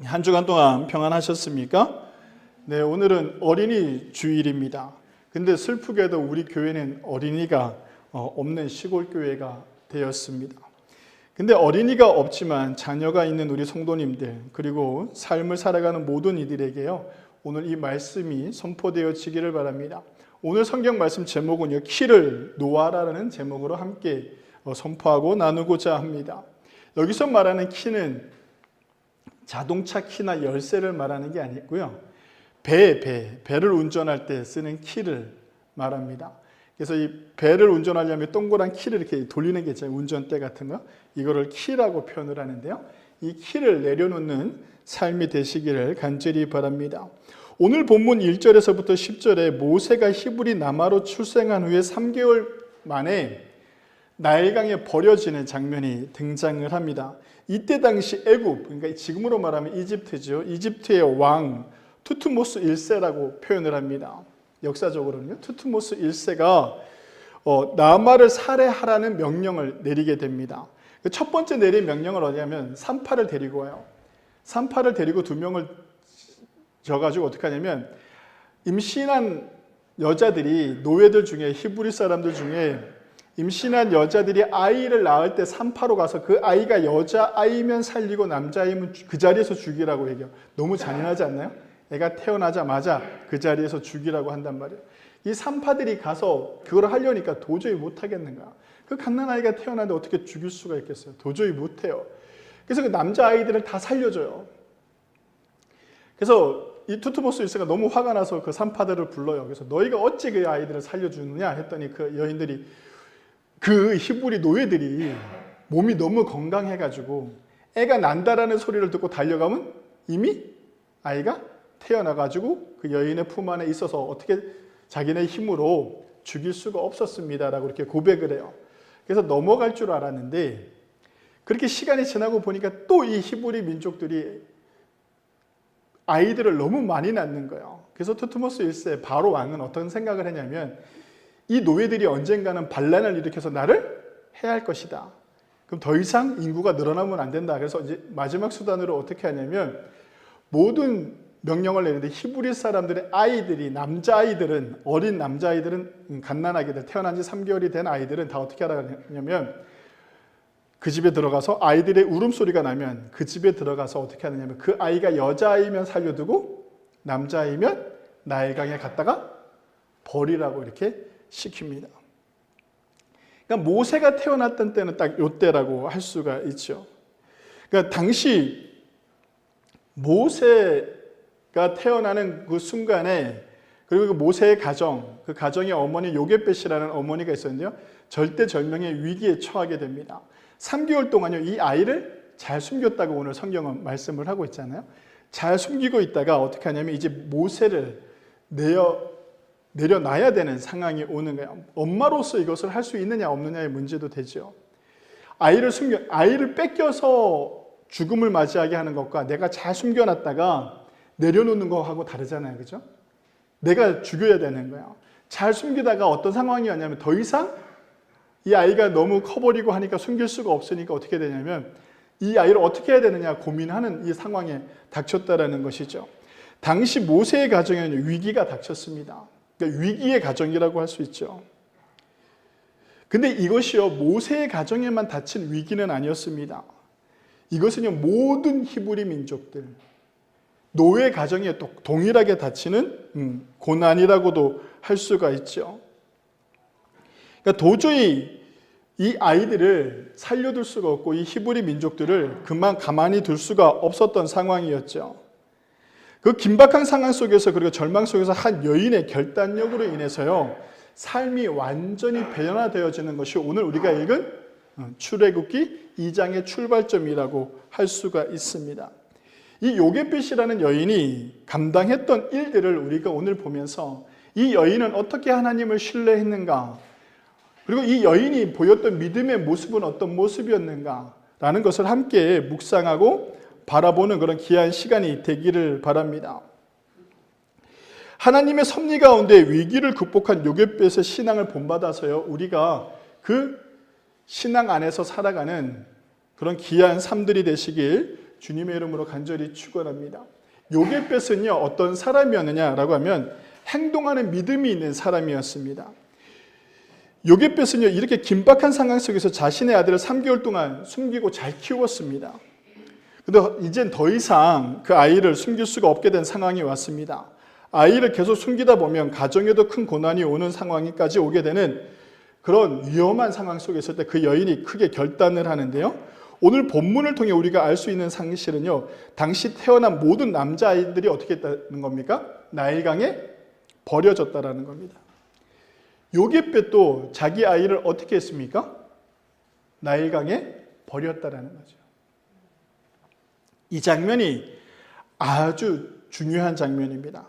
한 주간 동안 평안하셨습니까? 네, 오늘은 어린이 주일입니다. 근데 슬프게도 우리 교회는 어린이가 없는 시골 교회가 되었습니다. 근데 어린이가 없지만 자녀가 있는 우리 성도님들, 그리고 삶을 살아가는 모든 이들에게요, 오늘 이 말씀이 선포되어지기를 바랍니다. 오늘 성경 말씀 제목은요, 키를 놓아라라는 제목으로 함께 선포하고 나누고자 합니다. 여기서 말하는 키는 자동차 키나 열쇠를 말하는 게 아니고요, 배를 운전할 때 쓰는 키를 말합니다. 그래서 이 배를 운전하려면 동그란 키를 이렇게 돌리는 게 있잖아요. 운전대 같은 거. 이거를 키라고 표현을 하는데요. 이 키를 내려놓는 삶이 되시기를 간절히 바랍니다. 오늘 본문 1절에서부터 10절에 모세가 히브리 남아로 출생한 후에 3개월 만에 나일강에 버려지는 장면이 등장을 합니다. 이때 당시 애굽, 그러니까 지금으로 말하면 이집트죠. 이집트의 왕 투트모스 1세라고 표현을 합니다. 역사적으로는요. 투트모스 1세가 남아를 살해하라는 명령을 내리게 됩니다. 첫 번째 내린 명령을 어디냐면 산파를 데리고 와요. 산파를 데리고 2명을 져가지고 어떻게 하냐면, 임신한 여자들이, 노예들 중에, 히브리 사람들 중에 임신한 여자들이 아이를 낳을 때 산파로 가서 그 아이가 여자아이면 살리고 남자아이면 그 자리에서 죽이라고 얘기해요. 너무 잔인하지 않나요? 애가 태어나자마자 그 자리에서 죽이라고 한단 말이에요. 이 산파들이 가서 그걸 하려니까 도저히 못하겠는가. 그 갓난아이가 태어나는데 어떻게 죽일 수가 있겠어요? 도저히 못해요. 그래서 그 남자아이들을 다 살려줘요. 그래서 이 투트모스 1세가 너무 화가 나서 그 산파들을 불러요. 그래서 너희가 어찌 그 아이들을 살려주느냐 했더니 그 여인들이, 그 히브리 노예들이 몸이 너무 건강해가지고 애가 난다라는 소리를 듣고 달려가면 이미 아이가 태어나가지고 그 여인의 품 안에 있어서 어떻게 자기네 힘으로 죽일 수가 없었습니다라고 이렇게 고백을 해요. 그래서 넘어갈 줄 알았는데, 그렇게 시간이 지나고 보니까 또 이 히브리 민족들이 아이들을 너무 많이 낳는 거예요. 그래서 투트모스 1세 바로 왕은 어떤 생각을 했냐면, 이 노예들이 언젠가는 반란을 일으켜서 나를 해할 것이다. 그럼 더 이상 인구가 늘어나면 안 된다. 그래서 이제 마지막 수단으로 어떻게 하냐면, 모든 명령을 내리는데 히브리 사람들의 아이들이, 남자아이들은, 어린 남자아이들은, 갓난아기들, 태어난 지 3개월이 된 아이들은 다 어떻게 하냐면, 그 집에 들어가서 아이들의 울음소리가 나면 그 집에 들어가서 어떻게 하느냐면, 그 아이가 여자아이면 살려두고 남자아이면 나일강에 갔다가 버리라고 이렇게 시킵니다. 그러니까 모세가 태어났던 때는 딱 이때라고 할 수가 있죠. 그러니까 당시 모세가 태어나는 그 순간에, 그리고 그 모세의 가정, 그 가정의 어머니 요게벳이라는 어머니가 있었는데요, 절대절명의 위기에 처하게 됩니다. 3개월 동안요, 이 아이를 잘 숨겼다고 오늘 성경은 말씀을 하고 있잖아요. 잘 숨기고 있다가 어떻게 하냐면, 이제 모세를 내려놔야 되는 상황이 오는 거예요. 엄마로서 이것을 할 수 있느냐 없느냐의 문제도 되죠. 아이를 뺏겨서 죽음을 맞이하게 하는 것과 내가 잘 숨겨놨다가 내려놓는 거하고 다르잖아요. 그죠? 내가 죽여야 되는 거예요. 잘 숨기다가 어떤 상황이 왔냐면, 더 이상 이 아이가 너무 커버리고 하니까 숨길 수가 없으니까 어떻게 되냐면, 이 아이를 어떻게 해야 되느냐 고민하는 이 상황에 닥쳤다라는 것이죠. 당시 모세의 가정에는 위기가 닥쳤습니다. 그러니까 위기의 가정이라고 할 수 있죠. 근데 이것이요, 모세의 가정에만 닥친 위기는 아니었습니다. 이것은요, 모든 히브리 민족들, 노예 가정에 동일하게 닥치는 고난이라고도 할 수가 있죠. 그러니까 도저히 이 아이들을 살려둘 수가 없고, 이 히브리 민족들을 그만 가만히 둘 수가 없었던 상황이었죠. 그 긴박한 상황 속에서, 그리고 절망 속에서 한 여인의 결단력으로 인해서요, 삶이 완전히 변화되어지는 것이 오늘 우리가 읽은 출애굽기 2장의 출발점이라고 할 수가 있습니다. 이 요게벳이라는 여인이 감당했던 일들을 우리가 오늘 보면서, 이 여인은 어떻게 하나님을 신뢰했는가, 그리고 이 여인이 보였던 믿음의 모습은 어떤 모습이었는가 라는 것을 함께 묵상하고 바라보는 그런 귀한 시간이 되기를 바랍니다. 하나님의 섭리 가운데 위기를 극복한 요게벳의 신앙을 본받아서요, 우리가 그 신앙 안에서 살아가는 그런 귀한 삶들이 되시길 주님의 이름으로 간절히 축원합니다. 요게벳은요 어떤 사람이었느냐라고 하면 행동하는 믿음이 있는 사람이었습니다. 요게벳은요 이렇게 긴박한 상황 속에서 자신의 아들을 3개월 동안 숨기고 잘 키웠습니다. 근데 이젠 더 이상 그 아이를 숨길 수가 없게 된 상황이 왔습니다. 아이를 계속 숨기다 보면 가정에도 큰 고난이 오는 상황까지 오게 되는 그런 위험한 상황 속에 있을 때 그 여인이 크게 결단을 하는데요. 오늘 본문을 통해 우리가 알 수 있는 사실은요. 당시 태어난 모든 남자아이들이 어떻게 했다는 겁니까? 나일강에 버려졌다라는 겁니다. 요게벳도 자기 아이를 어떻게 했습니까? 나일강에 버렸다라는 거죠. 이 장면이 아주 중요한 장면입니다.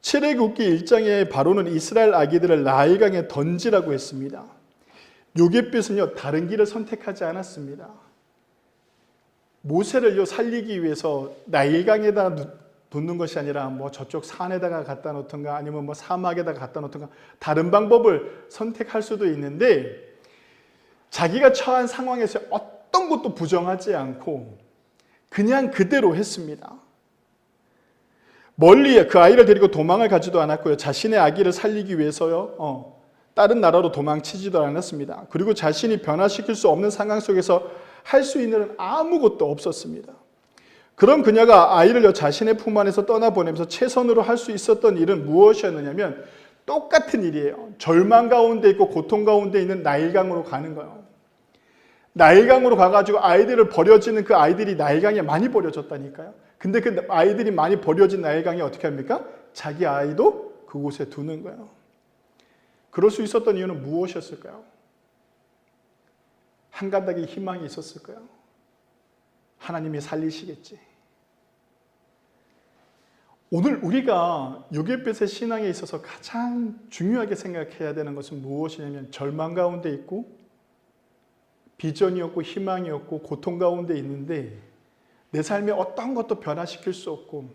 출애굽기 1장에 바로는 이스라엘 아기들을 나일강에 던지라고 했습니다. 요게벳은요 다른 길을 선택하지 않았습니다. 모세를 살리기 위해서 나일강에다 놓는 것이 아니라 뭐 저쪽 산에다가 갖다 놓든가 아니면 뭐 사막에다가 갖다 놓든가 다른 방법을 선택할 수도 있는데 자기가 처한 상황에서 어떤 것도 부정하지 않고 그냥 그대로 했습니다. 멀리 그 아이를 데리고 도망을 가지도 않았고요. 자신의 아기를 살리기 위해서요. 다른 나라로 도망치지도 않았습니다. 그리고 자신이 변화시킬 수 없는 상황 속에서 할 수 있는 아무것도 없었습니다. 그럼 그녀가 아이를 자신의 품 안에서 떠나보내면서 최선으로 할 수 있었던 일은 무엇이었느냐면 똑같은 일이에요. 절망 가운데 있고 고통 가운데 있는 나일강으로 가는 거예요. 나일강으로 가가지고 아이들을 버려지는 그 아이들이 나일강에 많이 버려졌다니까요. 근데 그 아이들이 많이 버려진 나일강에 어떻게 합니까? 자기 아이도 그곳에 두는 거예요. 그럴 수 있었던 이유는 무엇이었을까요? 한 가닥의 희망이 있었을까요? 하나님이 살리시겠지. 오늘 우리가 요게벳의 신앙에 있어서 가장 중요하게 생각해야 되는 것은 무엇이냐면 절망 가운데 있고 비전이 없고 희망이 없고 고통 가운데 있는데 내 삶에 어떤 것도 변화시킬 수 없고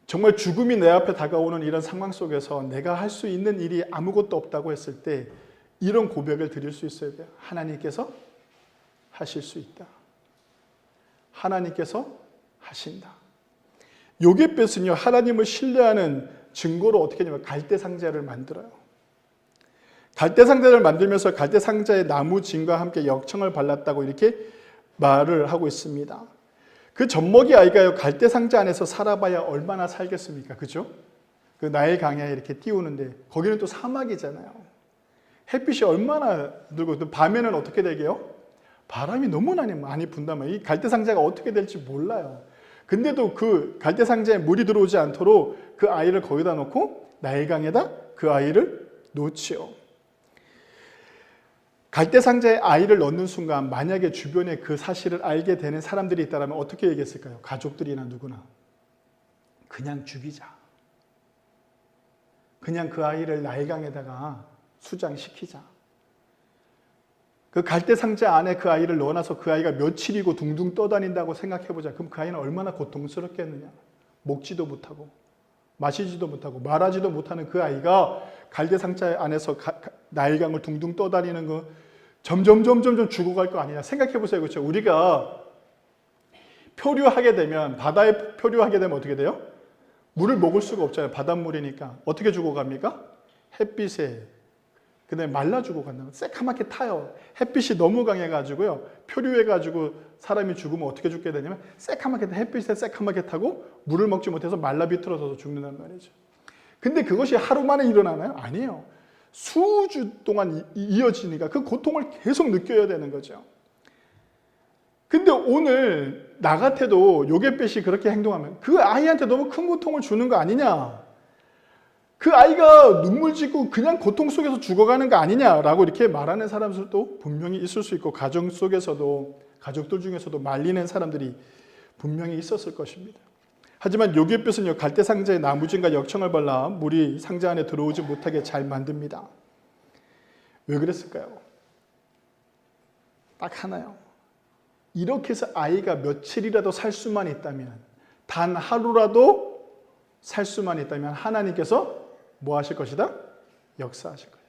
정말 죽음이 내 앞에 다가오는 이런 상황 속에서 내가 할 수 있는 일이 아무것도 없다고 했을 때 이런 고백을 드릴 수 있어야 돼요. 하나님께서 하실 수 있다. 하나님께서 하신다. 요게벳은요 하나님을 신뢰하는 증거로 어떻게 하냐면 갈대상자를 만들어요. 갈대상자를 만들면서 갈대상자의 나무진과 함께 역청을 발랐다고 이렇게 말을 하고 있습니다. 그 젖먹이 아이가요 갈대상자 안에서 살아봐야 얼마나 살겠습니까? 그죠? 그 나일 강에 이렇게 띄우는데 거기는 또 사막이잖아요. 햇빛이 얼마나 들고 밤에는 어떻게 되게요? 바람이 너무나 많이 분다면 이 갈대상자가 어떻게 될지 몰라요. 근데도 그 갈대상자에 물이 들어오지 않도록 그 아이를 거기다 놓고 나일강에다 그 아이를 놓지요. 갈대상자에 아이를 넣는 순간 만약에 주변에 그 사실을 알게 되는 사람들이 있다면 어떻게 얘기했을까요? 가족들이나 누구나. 그냥 죽이자. 그냥 그 아이를 나일강에다가 수장시키자. 그 갈대상자 안에 그 아이를 넣어놔서 그 아이가 며칠이고 둥둥 떠다닌다고 생각해보자. 그럼 그 아이는 얼마나 고통스럽겠느냐. 먹지도 못하고 마시지도 못하고 말하지도 못하는 그 아이가 갈대상자 안에서 나일강을 둥둥 떠다니는 거 점점 죽어갈 거 아니냐. 생각해보세요. 그렇죠? 우리가 표류하게 되면 바다에 표류하게 되면 어떻게 돼요? 물을 먹을 수가 없잖아요. 바닷물이니까. 어떻게 죽어갑니까? 햇빛에. 그다음에 말라 죽어간다면 새카맣게 타요. 햇빛이 너무 강해가지고요. 표류해가지고 사람이 죽으면 어떻게 죽게 되냐면 새카맣게 햇빛에 새카맣게 타고 물을 먹지 못해서 말라 비틀어서 죽는단 말이죠. 근데 그것이 하루 만에 일어나나요? 아니에요. 수주 동안 이어지니까 그 고통을 계속 느껴야 되는 거죠. 근데 오늘 나 같아도 요게벳이 그렇게 행동하면 그 아이한테 너무 큰 고통을 주는 거 아니냐? 그 아이가 눈물 짓고 그냥 고통 속에서 죽어가는 거 아니냐라고 이렇게 말하는 사람들도 분명히 있을 수 있고 가정 속에서도 가족들 중에서도 말리는 사람들이 분명히 있었을 것입니다. 하지만 요게벳은요 갈대상자에 나무진과 역청을 발라 물이 상자 안에 들어오지 못하게 잘 만듭니다. 왜 그랬을까요? 딱 하나요. 이렇게 해서 아이가 며칠이라도 살 수만 있다면 단 하루라도 살 수만 있다면 하나님께서 뭐 하실 것이다? 역사하실 것이다.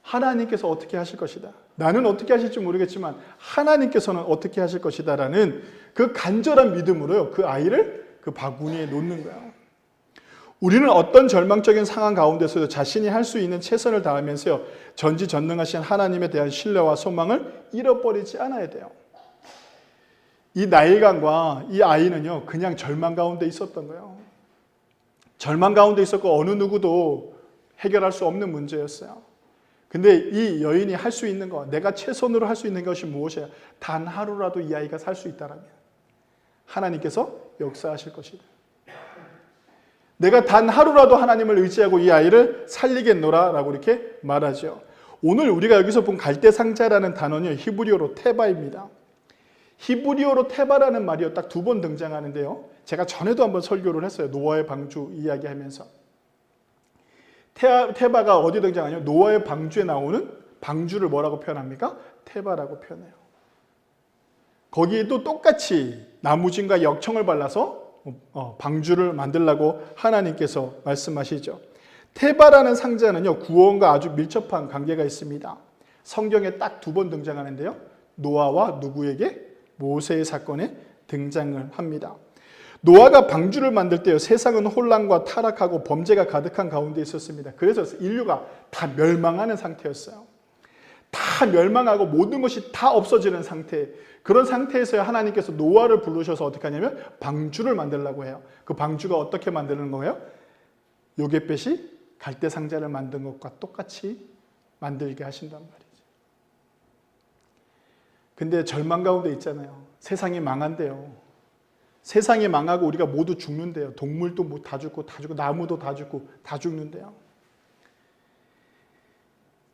하나님께서 어떻게 하실 것이다? 나는 어떻게 하실지 모르겠지만 하나님께서는 어떻게 하실 것이다라는 그 간절한 믿음으로요, 그 아이를 그 바구니에 놓는 거야. 우리는 어떤 절망적인 상황 가운데서도 자신이 할 수 있는 최선을 다하면서요, 전지전능하신 하나님에 대한 신뢰와 소망을 잃어버리지 않아야 돼요. 이 나일강과 이 아이는요, 그냥 절망 가운데 있었던 거예요. 절망 가운데 있었고 어느 누구도 해결할 수 없는 문제였어요. 근데 이 여인이 할 수 있는 것, 내가 최선으로 할 수 있는 것이 무엇이야? 단 하루라도 이 아이가 살 수 있다면 하나님께서 역사하실 것이다. 내가 단 하루라도 하나님을 의지하고 이 아이를 살리겠노라 라고 이렇게 말하죠. 오늘 우리가 여기서 본 갈대상자라는 단어는 히브리어로 테바입니다. 히브리어로 테바라는 말이 딱 2번 등장하는데요, 제가 전에도 한번 설교를 했어요. 노아의 방주 이야기하면서. 테바가 어디 등장하냐면 노아의 방주에 나오는 방주를 뭐라고 표현합니까? 테바라고 표현해요. 거기에도 똑같이 나무진과 역청을 발라서 방주를 만들라고 하나님께서 말씀하시죠. 테바라는 상자는요, 구원과 아주 밀접한 관계가 있습니다. 성경에 딱 2번 등장하는데요, 노아와 누구에게? 모세의 사건에 등장을 합니다. 노아가 방주를 만들 때요, 세상은 혼란과 타락하고 범죄가 가득한 가운데 있었습니다. 그래서 인류가 다 멸망하는 상태였어요. 다 멸망하고 모든 것이 다 없어지는 상태. 그런 상태에서 하나님께서 노아를 부르셔서 어떻게 하냐면 방주를 만들라고 해요. 그 방주가 어떻게 만드는 거예요? 요게벳이 갈대상자를 만든 것과 똑같이 만들게 하신단 말이죠. 근데 절망 가운데 있잖아요. 세상이 망한대요. 세상이 망하고 우리가 모두 죽는데요. 동물도 다 죽고 나무도 다 죽고 다 죽는데요.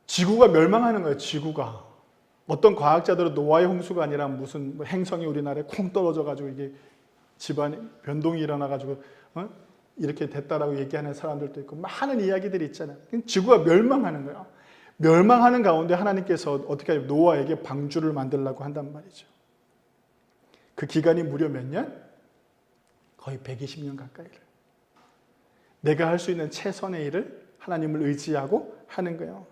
지구가 멸망하는 거예요. 지구가. 어떤 과학자들은 노아의 홍수가 아니라 무슨 행성이 우리나라에 콩 떨어져 가지고 이게 집안에 변동이 일어나 가지고 이렇게 됐다라고 얘기하는 사람들도 있고 많은 이야기들이 있잖아요. 지구가 멸망하는 거예요. 멸망하는 가운데 하나님께서 어떻게 하냐면 노아에게 방주를 만들라고 한단 말이죠. 그 기간이 무려 몇 년? 거의 120년 가까이를. 내가 할 수 있는 최선의 일을 하나님을 의지하고 하는 거예요.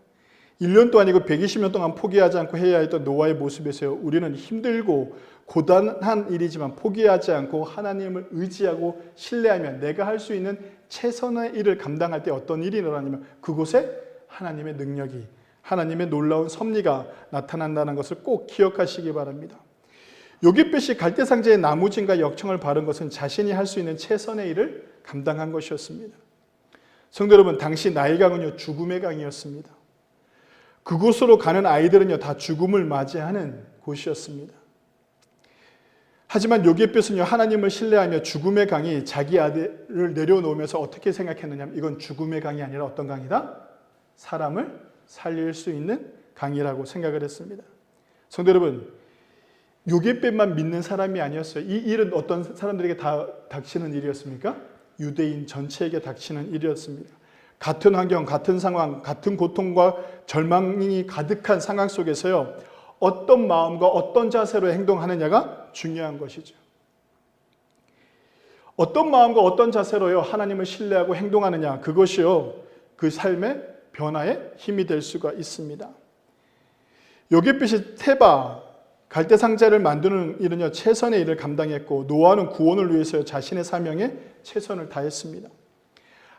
1년도 아니고 120년 동안 포기하지 않고 해야 했던 노아의 모습에서요, 우리는 힘들고 고단한 일이지만 포기하지 않고 하나님을 의지하고 신뢰하며 내가 할 수 있는 최선의 일을 감당할 때 어떤 일이 일어나냐면 그곳에 하나님의 능력이, 하나님의 놀라운 섭리가 나타난다는 것을 꼭 기억하시기 바랍니다. 요게벳이 갈대상자에 나무진과 역청을 바른 것은 자신이 할 수 있는 최선의 일을 감당한 것이었습니다. 성도 여러분, 당시 나일강은요, 죽음의 강이었습니다. 그곳으로 가는 아이들은요, 다 죽음을 맞이하는 곳이었습니다. 하지만 요게벳은요, 하나님을 신뢰하며 죽음의 강이 자기 아들을 내려놓으면서 어떻게 생각했느냐면 이건 죽음의 강이 아니라 어떤 강이다? 사람을 살릴 수 있는 강이라고 생각을 했습니다. 성도 여러분, 요게벳만 믿는 사람이 아니었어요. 이 일은 어떤 사람들에게 다 닥치는 일이었습니까? 유대인 전체에게 닥치는 일이었습니다. 같은 환경, 같은 상황, 같은 고통과 절망이 가득한 상황 속에서요, 어떤 마음과 어떤 자세로 행동하느냐가 중요한 것이죠. 어떤 마음과 어떤 자세로요, 하나님을 신뢰하고 행동하느냐, 그것이요, 그 삶의 변화에 힘이 될 수가 있습니다. 요게벳이 테바, 갈대상자를 만드는 일은요, 최선의 일을 감당했고 노아는 구원을 위해서 자신의 사명에 최선을 다했습니다.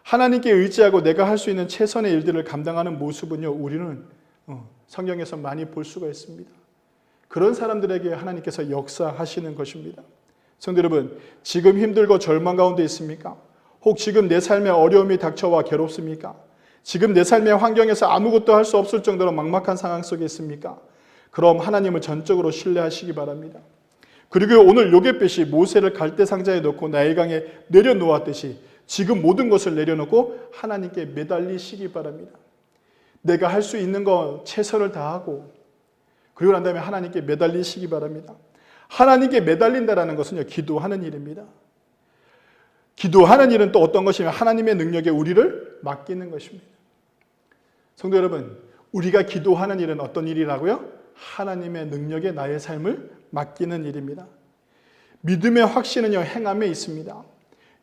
하나님께 의지하고 내가 할 수 있는 최선의 일들을 감당하는 모습은요, 우리는 성경에서 많이 볼 수가 있습니다. 그런 사람들에게 하나님께서 역사하시는 것입니다. 성도 여러분, 지금 힘들고 절망 가운데 있습니까? 혹 지금 내 삶에 어려움이 닥쳐와 괴롭습니까? 지금 내 삶의 환경에서 아무것도 할 수 없을 정도로 막막한 상황 속에 있습니까? 그럼 하나님을 전적으로 신뢰하시기 바랍니다. 그리고 오늘 요게벳이 모세를 갈대상자에 넣고 나일강에 내려놓았듯이 지금 모든 것을 내려놓고 하나님께 매달리시기 바랍니다. 내가 할 수 있는 거 최선을 다하고 그리고 난 다음에 하나님께 매달리시기 바랍니다. 하나님께 매달린다는 것은요, 기도하는 일입니다. 기도하는 일은 또 어떤 것이냐면 하나님의 능력에 우리를 맡기는 것입니다. 성도 여러분, 우리가 기도하는 일은 어떤 일이라고요? 하나님의 능력에 나의 삶을 맡기는 일입니다. 믿음의 확신은요, 행함에 있습니다.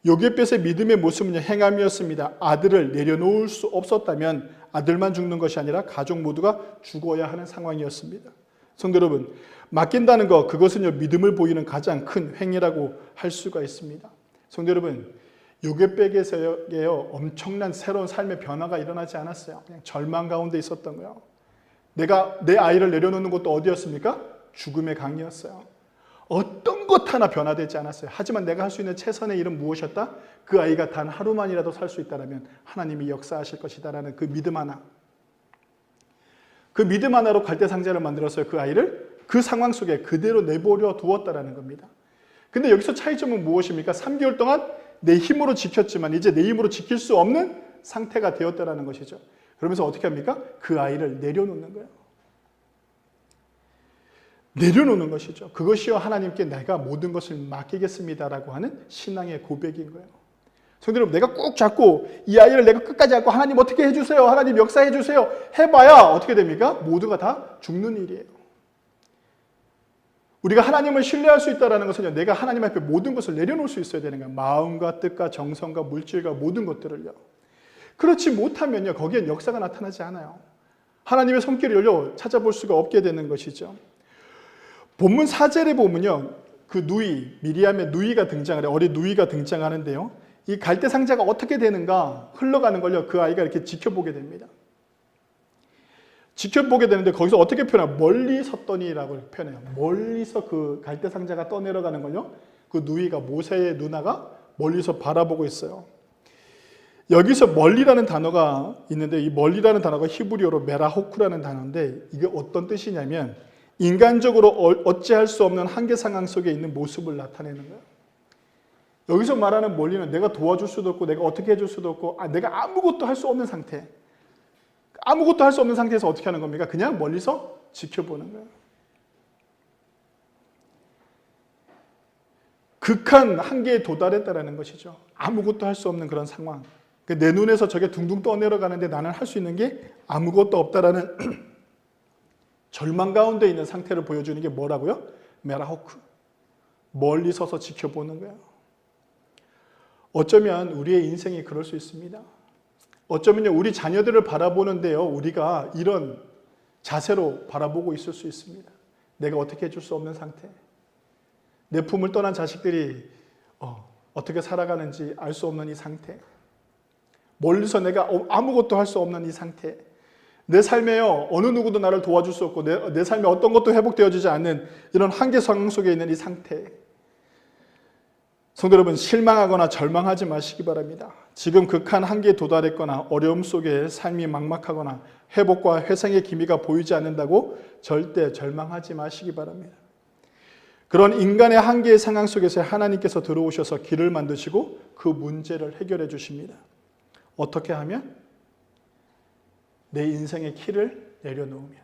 요게벳의 믿음의 모습은요, 행함이었습니다. 아들을 내려놓을 수 없었다면 아들만 죽는 것이 아니라 가족 모두가 죽어야 하는 상황이었습니다. 성도 여러분, 맡긴다는 것, 그것은요, 믿음을 보이는 가장 큰 행위라고 할 수가 있습니다. 성도 여러분, 요괴백에서요, 엄청난 새로운 삶의 변화가 일어나지 않았어요. 그냥 절망 가운데 있었던 거예요. 내가 내 아이를 내려놓는 것도 어디였습니까? 죽음의 강이었어요. 어떤 것 하나 변화되지 않았어요. 하지만 내가 할 수 있는 최선의 일은 무엇이었다? 그 아이가 단 하루만이라도 살 수 있다면 하나님이 역사하실 것이다라는 그 믿음 하나. 그 믿음 하나로 갈대상자를 만들었어요. 그 아이를 그 상황 속에 그대로 내버려 두었다라는 겁니다. 근데 여기서 차이점은 무엇입니까? 3개월 동안 내 힘으로 지켰지만 이제 내 힘으로 지킬 수 없는 상태가 되었다라는 것이죠. 그러면서 어떻게 합니까? 그 아이를 내려놓는 거예요. 내려놓는 것이죠. 그것이요, 하나님께 내가 모든 것을 맡기겠습니다라고 하는 신앙의 고백인 거예요. 성도 여러분, 내가 꼭 잡고 이 아이를 내가 끝까지 잡고 하나님 어떻게 해주세요, 하나님 역사해 주세요 해봐야 어떻게 됩니까? 모두가 다 죽는 일이에요. 우리가 하나님을 신뢰할 수 있다는 것은요, 내가 하나님 앞에 모든 것을 내려놓을 수 있어야 되는 거예요. 마음과 뜻과 정성과 물질과 모든 것들을요. 그렇지 못하면요, 거기엔 역사가 나타나지 않아요. 하나님의 손길을요, 찾아볼 수가 없게 되는 것이죠. 본문 4절에 보면요, 그 누이, 미리암의 누이가 등장을 해요. 어린 누이가 등장하는데요, 이 갈대 상자가 어떻게 되는가 흘러가는 걸요, 그 아이가 이렇게 지켜보게 됩니다. 지켜보게 되는데 거기서 어떻게 표현해요? 멀리 섰더니라고 표현해요. 멀리서 그 갈대 상자가 떠내려가는 걸요, 그 누이가, 모세의 누나가 멀리서 바라보고 있어요. 여기서 멀리라는 단어가 있는데, 이 멀리라는 단어가 히브리어로 메라호크라는 단어인데, 이게 어떤 뜻이냐면 인간적으로 어찌할 수 없는 한계 상황 속에 있는 모습을 나타내는 거예요. 여기서 말하는 멀리는 내가 도와줄 수도 없고 내가 어떻게 해줄 수도 없고 내가 아무것도 할 수 없는 상태. 아무것도 할 수 없는 상태에서 어떻게 하는 겁니까? 그냥 멀리서 지켜보는 거예요. 극한 한계에 도달했다는 것이죠. 아무것도 할 수 없는 그런 상황. 내 눈에서 저게 둥둥 떠내려가는데 나는 할 수 있는 게 아무것도 없다라는 절망 가운데 있는 상태를 보여주는 게 뭐라고요? 메라호크. 멀리 서서 지켜보는 거예요. 어쩌면 우리의 인생이 그럴 수 있습니다. 어쩌면요, 우리 자녀들을 바라보는데요, 우리가 이런 자세로 바라보고 있을 수 있습니다. 내가 어떻게 해줄 수 없는 상태. 내 품을 떠난 자식들이 어떻게 살아가는지 알 수 없는 이 상태. 멀리서 내가 아무것도 할 수 없는 이 상태. 내 삶에요, 어느 누구도 나를 도와줄 수 없고 내 삶에 어떤 것도 회복되어지지 않는 이런 한계 상황 속에 있는 이 상태. 성도 여러분, 실망하거나 절망하지 마시기 바랍니다. 지금 극한 한계에 도달했거나 어려움 속에 삶이 막막하거나 회복과 회생의 기미가 보이지 않는다고 절대 절망하지 마시기 바랍니다. 그런 인간의 한계의 상황 속에서 하나님께서 들어오셔서 길을 만드시고 그 문제를 해결해 주십니다. 어떻게 하면? 내 인생의 키를 내려놓으면.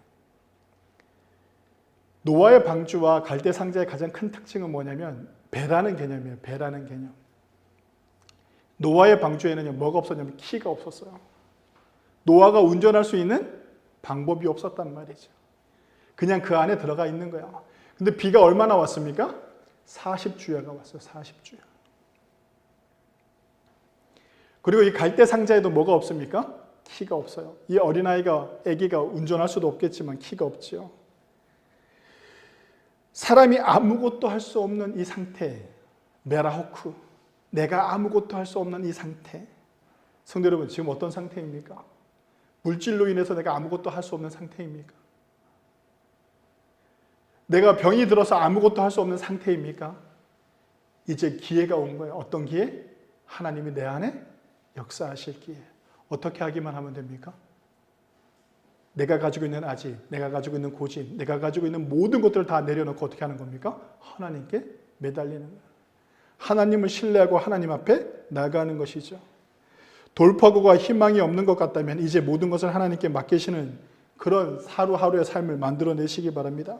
노아의 방주와 갈대 상자의 가장 큰 특징은 뭐냐면 배라는 개념이에요. 배라는 개념. 노아의 방주에는 뭐가 없었냐면 키가 없었어요. 노아가 운전할 수 있는 방법이 없었단 말이죠. 그냥 그 안에 들어가 있는 거야. 근데 비가 얼마나 왔습니까? 40주야가 왔어요. 40주야. 그리고 이 갈대 상자에도 뭐가 없습니까? 키가 없어요. 이 아기가 운전할 수도 없겠지만 키가 없지요. 사람이 아무것도 할 수 없는 이 상태, 메라호크, 내가 아무것도 할 수 없는 이 상태. 성도 여러분, 지금 어떤 상태입니까? 물질로 인해서 내가 아무것도 할 수 없는 상태입니까? 내가 병이 들어서 아무것도 할 수 없는 상태입니까? 이제 기회가 온 거예요. 어떤 기회? 하나님이 내 안에 역사하실 기회. 어떻게 하기만 하면 됩니까? 내가 가지고 있는 아지, 내가 가지고 있는 고집, 내가 가지고 있는 모든 것들을 다 내려놓고 어떻게 하는 겁니까? 하나님께 매달리는 거예요. 하나님을 신뢰하고 하나님 앞에 나가는 것이죠. 돌파구가 희망이 없는 것 같다면 이제 모든 것을 하나님께 맡기시는 그런 하루하루의 삶을 만들어내시기 바랍니다.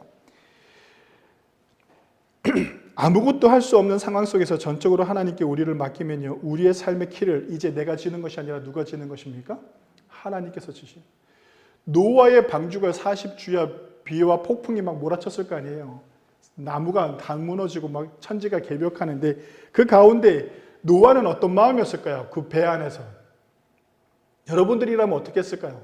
아무것도 할 수 없는 상황 속에서 전적으로 하나님께 우리를 맡기면요, 우리의 삶의 키를 이제 내가 지는 것이 아니라 누가 지는 것입니까? 하나님께서 지신. 노아의 방주가 40주야 비와 폭풍이 막 몰아쳤을 거 아니에요. 나무가 다 무너지고 막 천지가 개벽하는데 그 가운데 노아는 어떤 마음이었을까요? 그 배 안에서. 여러분들이라면 어떻게 했을까요?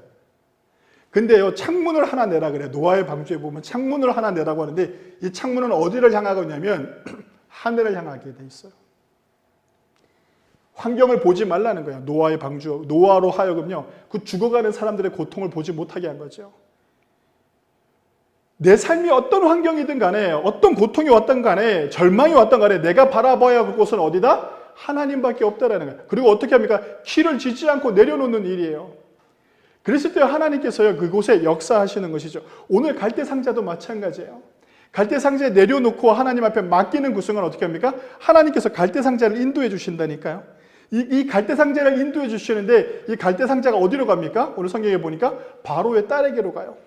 근데요, 창문을 하나 내라 그래요. 노아의 방주에 보면 창문을 하나 내라고 하는데 이 창문은 어디를 향하고 있냐면 하늘을 향하게 돼 있어요. 환경을 보지 말라는 거예요. 노아의 방주, 노아로 하여금요, 그 죽어가는 사람들의 고통을 보지 못하게 한 거죠. 내 삶이 어떤 환경이든 간에, 어떤 고통이 왔든 간에, 절망이 왔든 간에 내가 바라봐야 할 곳은 어디다? 하나님밖에 없다라는 거예요. 그리고 어떻게 합니까? 키를 짓지 않고 내려놓는 일이에요. 그랬을 때 하나님께서요, 그곳에 역사하시는 것이죠. 오늘 갈대상자도 마찬가지예요. 갈대상자에 내려놓고 하나님 앞에 맡기는 그 순간 어떻게 합니까? 하나님께서 갈대상자를 인도해 주신다니까요. 이 갈대상자를 인도해 주시는데 이 갈대상자가 어디로 갑니까? 오늘 성경에 보니까 바로의 딸에게로 가요.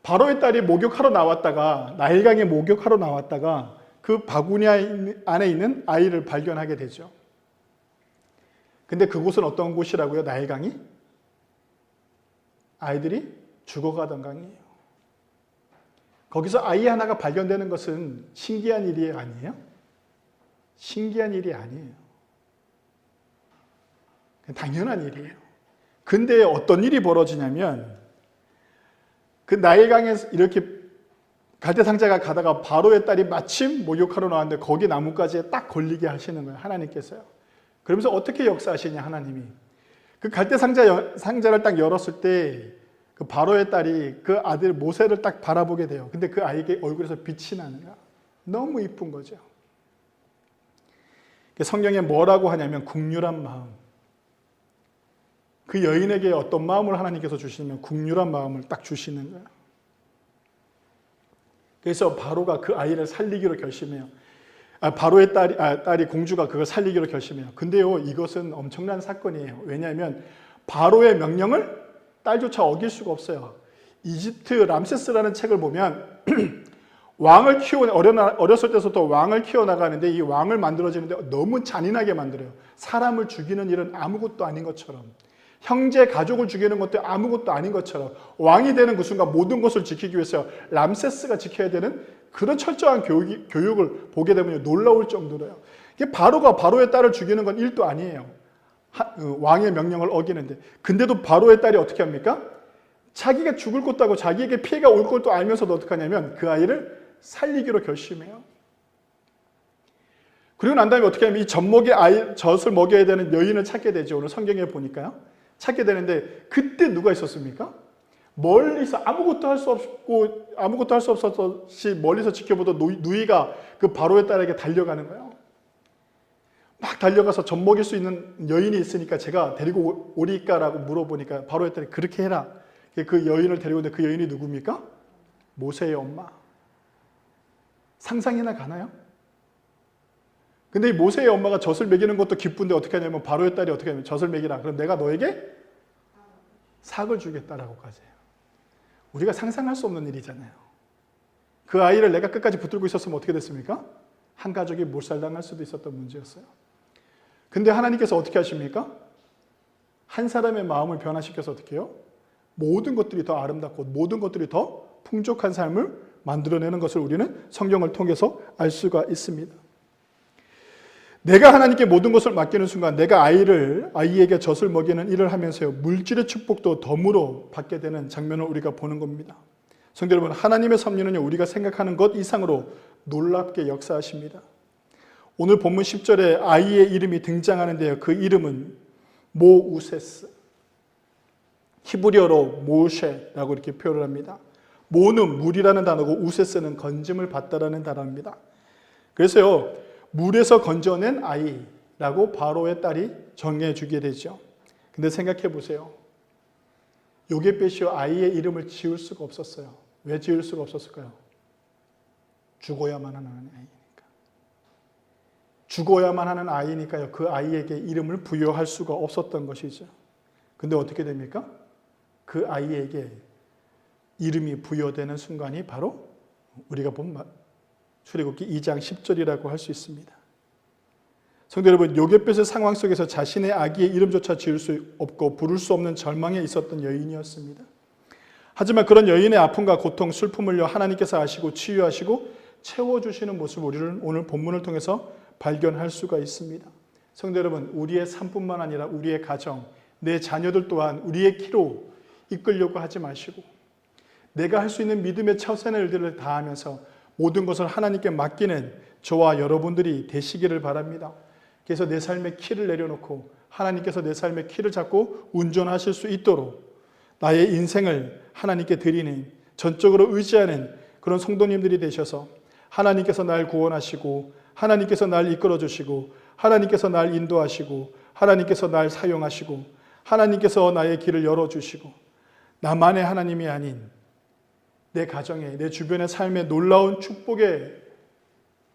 바로의 딸이 목욕하러 나왔다가, 나일강에 목욕하러 나왔다가 그 바구니 안에 있는 아이를 발견하게 되죠. 근데 그곳은 어떤 곳이라고요? 나일강이? 아이들이 죽어가던 강이에요. 거기서 아이 하나가 발견되는 것은 신기한 일이 아니에요? 신기한 일이 아니에요. 당연한 일이에요. 근데 어떤 일이 벌어지냐면 그 나일강에 이렇게 갈대상자가 가다가 바로의 딸이 마침 목욕하러 나왔는데 거기 나뭇가지에 딱 걸리게 하시는 거예요. 하나님께서요. 그러면서 어떻게 역사하시냐 하나님이. 그 갈대상자를 딱 열었을 때 그 바로의 딸이 그 아들 모세를 딱 바라보게 돼요. 근데 그 아이에게 얼굴에서 빛이 나는 거야. 너무 이쁜 거죠. 성경에 뭐라고 하냐면 국률한 마음. 그 여인에게 어떤 마음을 하나님께서 주시면 국률한 마음을 딱 주시는 거예요. 그래서 바로가 그 아이를 살리기로 결심해요. 바로의 딸이 공주가 그걸 살리기로 결심해요. 근데요, 이것은 엄청난 사건이에요. 왜냐하면 바로의 명령을 딸조차 어길 수가 없어요. 이집트 람세스라는 책을 보면 왕을 어렸을 때부터 왕을 키워나가는데 이 왕을 만들어지는데 너무 잔인하게 만들어요. 사람을 죽이는 일은 아무것도 아닌 것처럼, 형제 가족을 죽이는 것도 아무것도 아닌 것처럼, 왕이 되는 그 순간 모든 것을 지키기 위해서 람세스가 지켜야 되는 그런 철저한 교육을 보게 되면 놀라울 정도로요. 바로가 바로의 딸을 죽이는 건 일도 아니에요. 왕의 명령을 어기는데. 근데도 바로의 딸이 어떻게 합니까? 자기가 죽을 것도 하고 자기에게 피해가 올 것도 알면서도 어떻게 하냐면 그 아이를 살리기로 결심해요. 그리고 난 다음에 어떻게 하면 이 젖을 먹여야 되는 여인을 찾게 되죠. 오늘 성경에 보니까요. 찾게 되는데 그때 누가 있었습니까? 멀리서 아무것도 할 수 없었듯이 멀리서 지켜보던 누이가 그 바로의 딸에게 달려가는 거예요. 막 달려가서 젖 먹일 수 있는 여인이 있으니까 제가 데리고 오리까라고 물어보니까 바로의 딸이 그렇게 해라. 그 여인을 데리고 오는데 그 여인이 누굽니까? 모세의 엄마. 상상이나 가나요? 근데 이 모세의 엄마가 젖을 먹이는 것도 기쁜데 어떻게 하냐면 바로의 딸이 어떻게 하냐면 젖을 먹이라. 그럼 내가 너에게 삭을 주겠다라고까지 해요. 우리가 상상할 수 없는 일이잖아요. 그 아이를 내가 끝까지 붙들고 있었으면 어떻게 됐습니까? 한 가족이 몰살당할 수도 있었던 문제였어요. 근데 하나님께서 어떻게 하십니까? 한 사람의 마음을 변화시켜서 어떻게 해요? 모든 것들이 더 아름답고 모든 것들이 더 풍족한 삶을 만들어내는 것을 우리는 성경을 통해서 알 수가 있습니다. 내가 하나님께 모든 것을 맡기는 순간 내가 아이에게 젖을 먹이는 일을 하면서요, 물질의 축복도 덤으로 받게 되는 장면을 우리가 보는 겁니다. 성도 여러분, 하나님의 섭리는요, 우리가 생각하는 것 이상으로 놀랍게 역사하십니다. 오늘 본문 10절에 아이의 이름이 등장하는데요, 그 이름은 모우세스, 히브리어로 모셰라고 이렇게 표현을 합니다. 모는 물이라는 단어고 우세스는 건짐을 받다라는 단어입니다. 그래서요, 물에서 건져낸 아이라고 바로의 딸이 정해주게 되죠. 근데 생각해 보세요. 요게벳이요, 아이의 이름을 지을 수가 없었어요. 왜 지을 수가 없었을까요? 죽어야만 하는 아이니까. 죽어야만 하는 아이니까요, 그 아이에게 이름을 부여할 수가 없었던 것이죠. 근데 어떻게 됩니까? 그 아이에게 이름이 부여되는 순간이 바로 우리가 본 출애굽기 2장 10절이라고 할 수 있습니다. 성도 여러분, 요게벳의 상황 속에서 자신의 아기의 이름조차 지을 수 없고 부를 수 없는 절망에 있었던 여인이었습니다. 하지만 그런 여인의 아픔과 고통, 슬픔을요, 하나님께서 아시고 치유하시고 채워주시는 모습을 우리는 오늘 본문을 통해서 발견할 수가 있습니다. 성도 여러분, 우리의 삶뿐만 아니라 우리의 가정, 내 자녀들 또한 우리의 키로 이끌려고 하지 마시고 내가 할 수 있는 믿음의 최선의 일들을 다하면서 모든 것을 하나님께 맡기는 저와 여러분들이 되시기를 바랍니다. 그래서 내 삶의 키를 내려놓고 하나님께서 내 삶의 키를 잡고 운전하실 수 있도록 나의 인생을 하나님께 드리는, 전적으로 의지하는 그런 성도님들이 되셔서 하나님께서 날 구원하시고 하나님께서 날 이끌어주시고 하나님께서 날 인도하시고 하나님께서 날 사용하시고 하나님께서 나의 길을 열어주시고 나만의 하나님이 아닌 내 가정에, 내 주변의 삶에 놀라운 축복의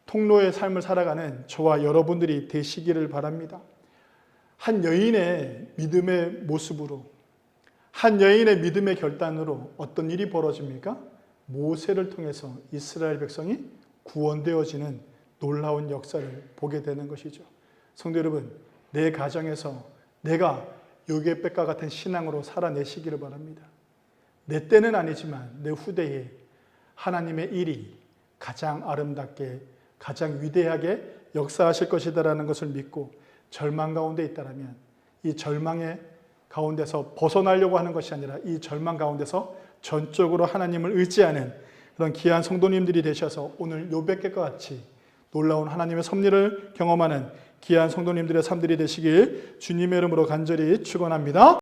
통로의 삶을 살아가는 저와 여러분들이 되시기를 바랍니다. 한 여인의 믿음의 모습으로, 한 여인의 믿음의 결단으로 어떤 일이 벌어집니까? 모세를 통해서 이스라엘 백성이 구원되어지는 놀라운 역사를 보게 되는 것이죠. 성도 여러분, 내 가정에서 내가 요괴백과 같은 신앙으로 살아내시기를 바랍니다. 내 때는 아니지만 내 후대에 하나님의 일이 가장 아름답게, 가장 위대하게 역사하실 것이다라는 것을 믿고 절망 가운데 있다라면 이 절망의 가운데서 벗어나려고 하는 것이 아니라 이 절망 가운데서 전적으로 하나님을 의지하는 그런 귀한 성도님들이 되셔서 오늘 욥의 같이 놀라운 하나님의 섭리를 경험하는 귀한 성도님들의 삶들이 되시길 주님의 이름으로 간절히 축원합니다.